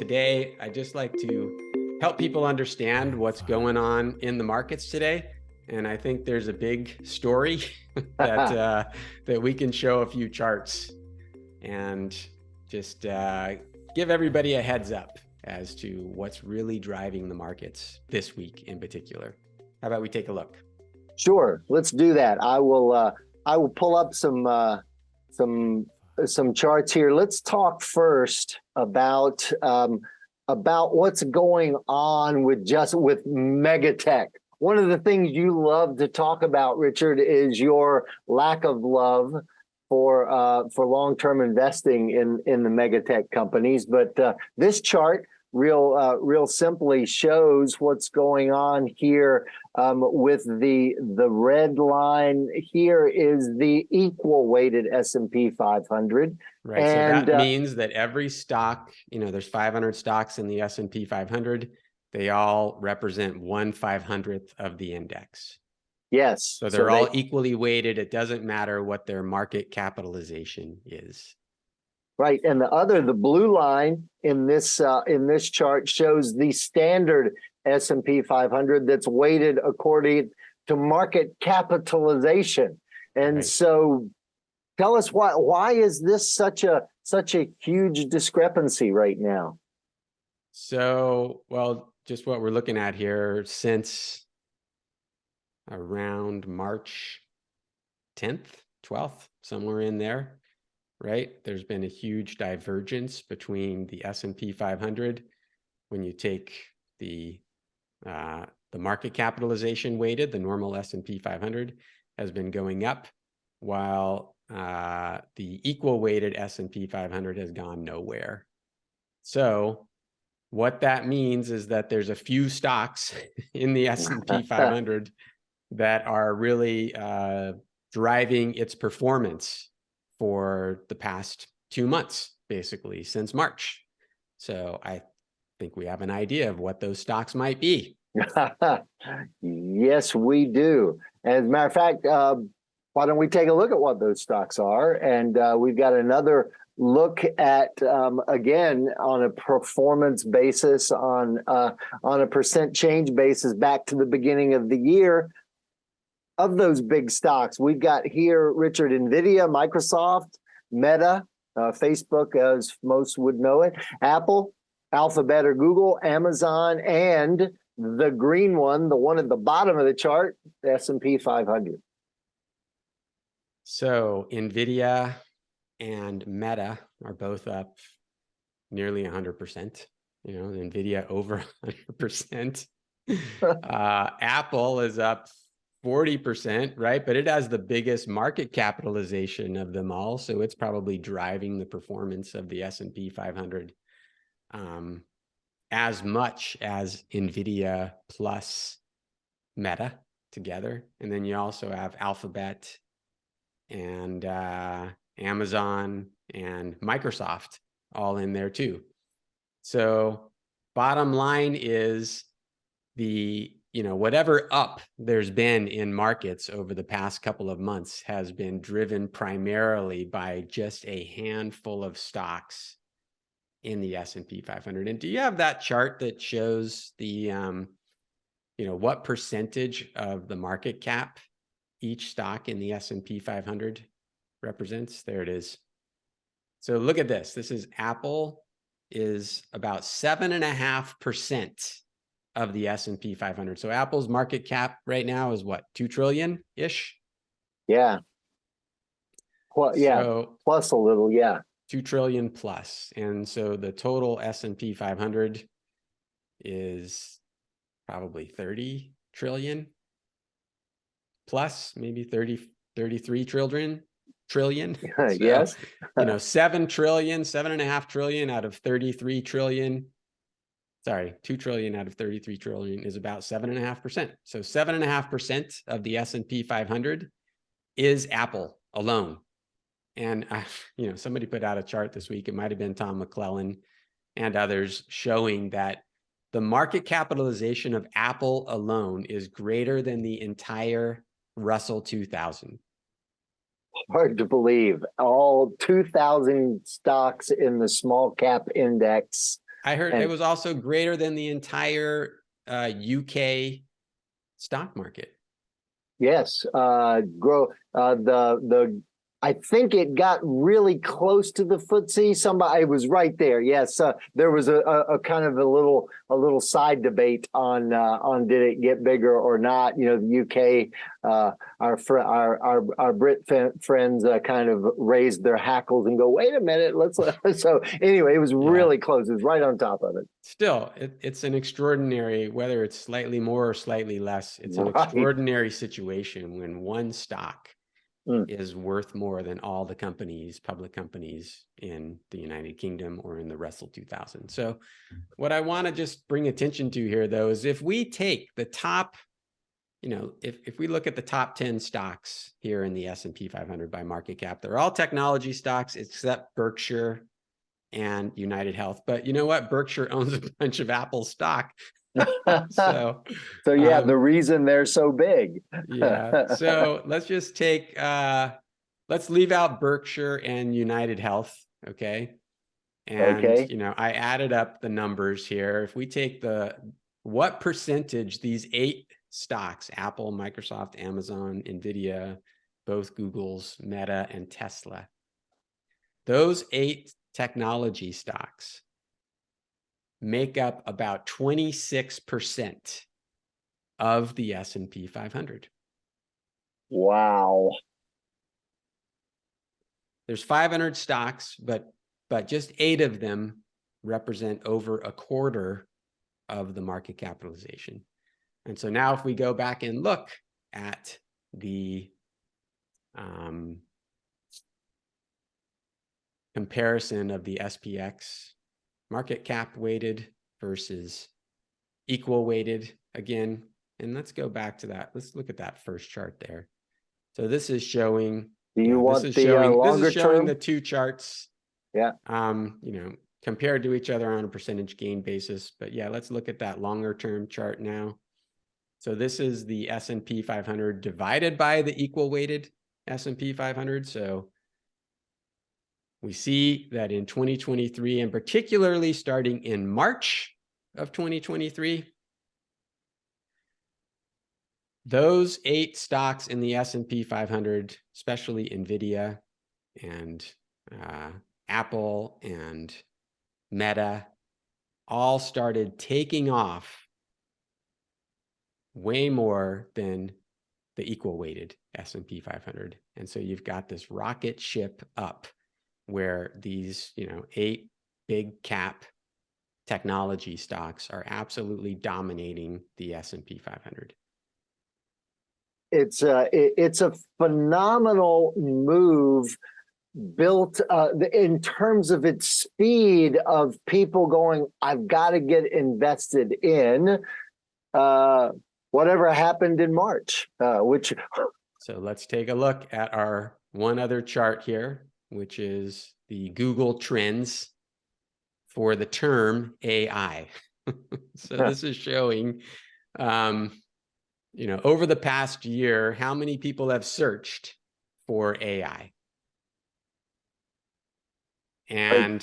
today I just like to help people understand what's going on in the markets today. And I think there's a big story that we can show a few charts and just give everybody a heads up as to what's really driving the markets this week in particular. How about we take a look? Sure, let's do that. I will pull up some charts here. Let's talk first about what's going on with megatech. One of the things you love to talk about, Richard, is your lack of love for long-term investing in the megatech companies. But this chart real simply shows what's going on here. With the red line here is the equal weighted S&P 500. Right. And so that means that every stock, there's 500 stocks in the S&P 500. They all represent 1/500th of the index. Yes. So they're all equally weighted. It doesn't matter what their market capitalization is. Right, and the blue line in this chart shows the standard S&P 500 that's weighted according to market capitalization. And right. So, tell us why is this such a huge discrepancy right now? So, well, just what we're looking at here, since around March 10th, 12th, somewhere in there. Right? There's been a huge divergence between the S&P 500 when you take the market capitalization weighted, the normal S&P 500 has been going up, while the equal weighted S&P 500 has gone nowhere. So what that means is that there's a few stocks in the S&P 500 that are really driving its performance for the past 2 months, basically since March. So I think we have an idea of what those stocks might be. Yes, we do. As a matter of fact, why don't we take a look at what those stocks are? And we've got another look at, again, on a performance basis, on a percent change basis back to the beginning of the year. Of those big stocks, we've got here, Richard, NVIDIA, Microsoft, Meta, Facebook, as most would know it, Apple, Alphabet or Google, Amazon, and the green one, the one at the bottom of the chart, the S&P 500. So NVIDIA and Meta are both up nearly 100%. NVIDIA over 100%. Apple is up 40%, right? But it has the biggest market capitalization of them all. So it's probably driving the performance of the S&P 500 as much as NVIDIA plus Meta together. And then you also have Alphabet and Amazon and Microsoft all in there too. So bottom line is whatever up there's been in markets over the past couple of months has been driven primarily by just a handful of stocks in the S&P 500. And do you have that chart that shows the, what percentage of the market cap each stock in the S&P 500 represents? There it is. So look at this. This is Apple is about 7.5% of the S&P 500. So Apple's market cap right now is what, 2 trillion-ish? Yeah. Well, yeah, so, plus a little, yeah. 2 trillion plus. And so the total S&P 500 is probably 30 trillion plus, maybe 33 trillion. So, yes. 7 trillion, 7.5 trillion out of 33 trillion. Sorry, 2 trillion out of 33 trillion is about 7.5%. So 7.5% of the S&P 500 is Apple alone. And somebody put out a chart this week. It might have been Tom McClellan and others showing that the market capitalization of Apple alone is greater than the entire Russell 2000. Hard to believe. All 2,000 stocks in the small cap index I heard it And was also greater than the entire UK stock market. yes, grow the I think it got really close to the FTSE. Somebody was right there. Yes, there was a kind of a little side debate on did it get bigger or not. You know, the UK, our Brit friends kind of raised their hackles and go, wait a minute, let's. So anyway, it was really close. It was right on top of it. Still, it's an extraordinary, whether it's slightly more or slightly less, it's an Right. extraordinary situation when one stock Mm. is worth more than all the companies, public companies in the United Kingdom or in the Russell 2000. So what I want to just bring attention to here, though, is if we take the top, you know, if we look at the top 10 stocks here in the S&P 500 by market cap, they're all technology stocks except Berkshire and United Health. But you know what? Berkshire owns a bunch of Apple stock. So yeah, the reason they're so big. Yeah. So let's just take, let's leave out Berkshire and United Health. Okay. And, Okay. you know, I added up the numbers here. If we take what percentage these 8 stocks, Apple, Microsoft, Amazon, NVIDIA, both Google's, Meta, and Tesla, those 8 technology stocks make up about 26% of the S&P 500. Wow. There's 500 stocks, but just 8 of them represent over a quarter of the market capitalization. And so now if we go back and look at the comparison of the SPX market cap weighted versus equal weighted again, and let's go back to that. Let's look at that first chart there. So this is showing, Do you want this is the showing, longer term? the 2 charts. Yeah. You know, compared to each other on a percentage gain basis. But yeah, let's look at that longer term chart now. So this is the S&P 500 divided by the equal weighted S&P 500. So we see that in 2023, and particularly starting in March of 2023, those 8 stocks in the S&P 500, especially NVIDIA and Apple and Meta, all started taking off way more than the equal weighted S&P 500. And so you've got this rocket ship up where these, you know, 8 big cap technology stocks are absolutely dominating the S&P 500. It's a phenomenal move built in terms of its speed of people going, I've got to get invested in whatever happened in March, which. So let's take a look at our one other chart here, which is the Google trends for the term AI. So this is showing, you know, over the past year, how many people have searched for AI. And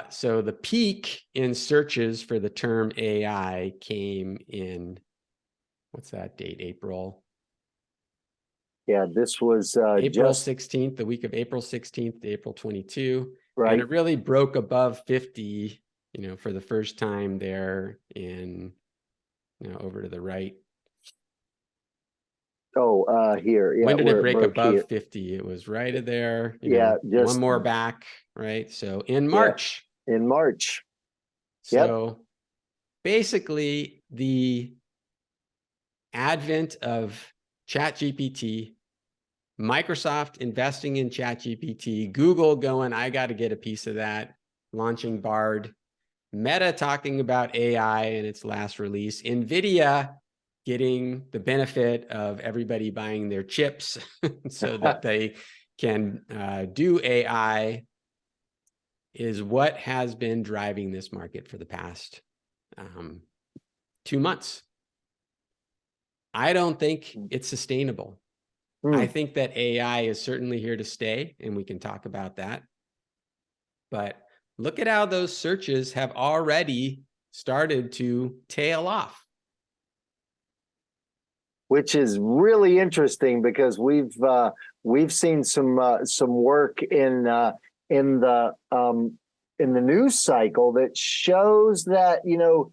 so the peak in searches for the term AI came in, what's that date? April. Yeah, this was April just 16th, the week of April 16th to April 22. right. And it really broke above 50, you know, for the first time there in, you know, over to the right. Oh, here. Yeah, when did it where break broke above here. 50? It was right there. You Yeah, know, just one more back, right? So in March. In March. So basically, the advent of ChatGPT, Microsoft investing in ChatGPT, Google going, I got to get a piece of that, launching Bard, Meta talking about AI in its last release, NVIDIA getting the benefit of everybody buying their chips so that they can do AI, is what has been driving this market for the past 2 months. I don't think it's sustainable. I think that AI is certainly here to stay, and we can talk about that. But look at how those searches have already started to tail off. Which is really interesting because we've seen some work in the news cycle that shows that, you know,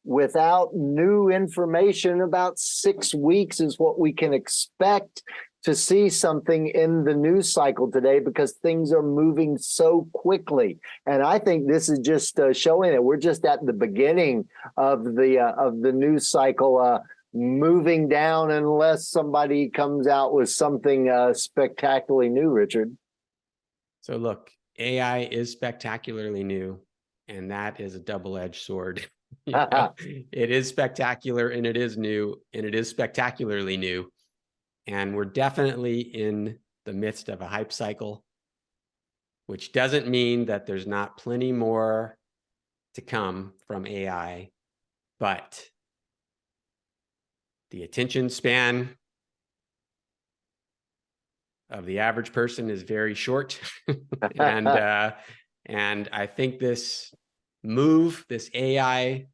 without new information, about 6 weeks is what we can expect to see something in the news cycle today, because things are moving so quickly. And I think this is just showing that we're just at the beginning of the news cycle moving down, unless somebody comes out with something spectacularly new, Richard. So look, AI is spectacularly new, and that is a double-edged sword. You know, it is spectacular and it is new, and it is spectacularly new. And we're definitely in the midst of a hype cycle, which doesn't mean that there's not plenty more to come from AI, but the attention span of the average person is very short. and I think this move, this AI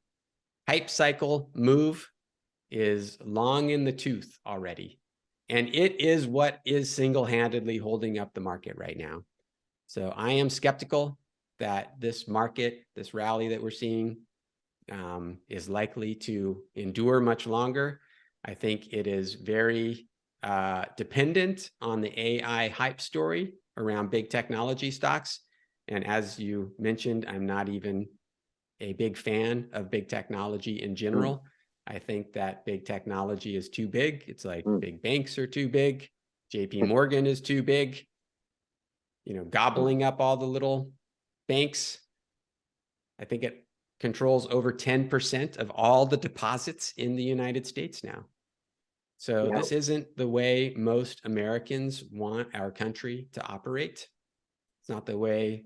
hype cycle move, is long in the tooth already. And it is what is single-handedly holding up the market right now. So I am skeptical that this market, this rally that we're seeing, is likely to endure much longer. I think it is very dependent on the AI hype story around big technology stocks. And as you mentioned, I'm not even a big fan of big technology in general. I think that big technology is too big. It's like big banks are too big. JP Morgan is too big, you know, gobbling up all the little banks. I think it controls over 10% of all the deposits in the United States now. So this isn't the way most Americans want our country to operate. It's not the way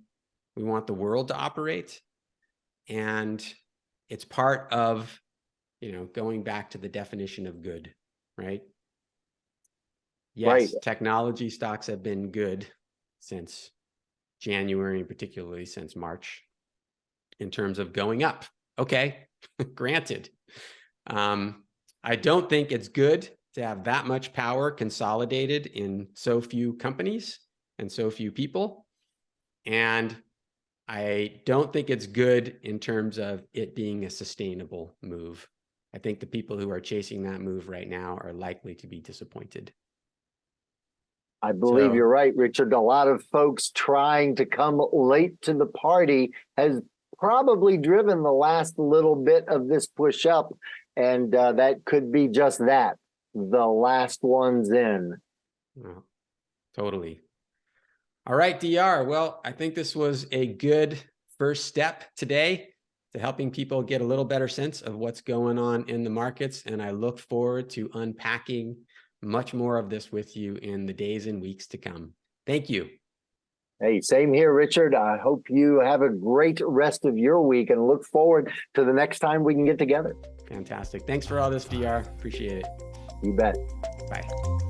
we want the world to operate. And it's part of, you know, going back to the definition of good, right? Yes, technology stocks have been good since January, and particularly since March, in terms of going up. Okay, granted. I don't think it's good to have that much power consolidated in so few companies and so few people. And I don't think it's good in terms of it being a sustainable move. I think the people who are chasing that move right now are likely to be disappointed. I believe you're right, Richard. A lot of folks trying to come late to the party has probably driven the last little bit of this push up. And that could be just that, the last ones in. Well, totally. All right, DR. Well, I think this was a good first step today to helping people get a little better sense of what's going on in the markets. And I look forward to unpacking much more of this with you in the days and weeks to come. Thank you. Hey, same here, Richard. I hope you have a great rest of your week and look forward to the next time we can get together. Fantastic. Thanks for all this, DR. Appreciate it. You bet. Bye.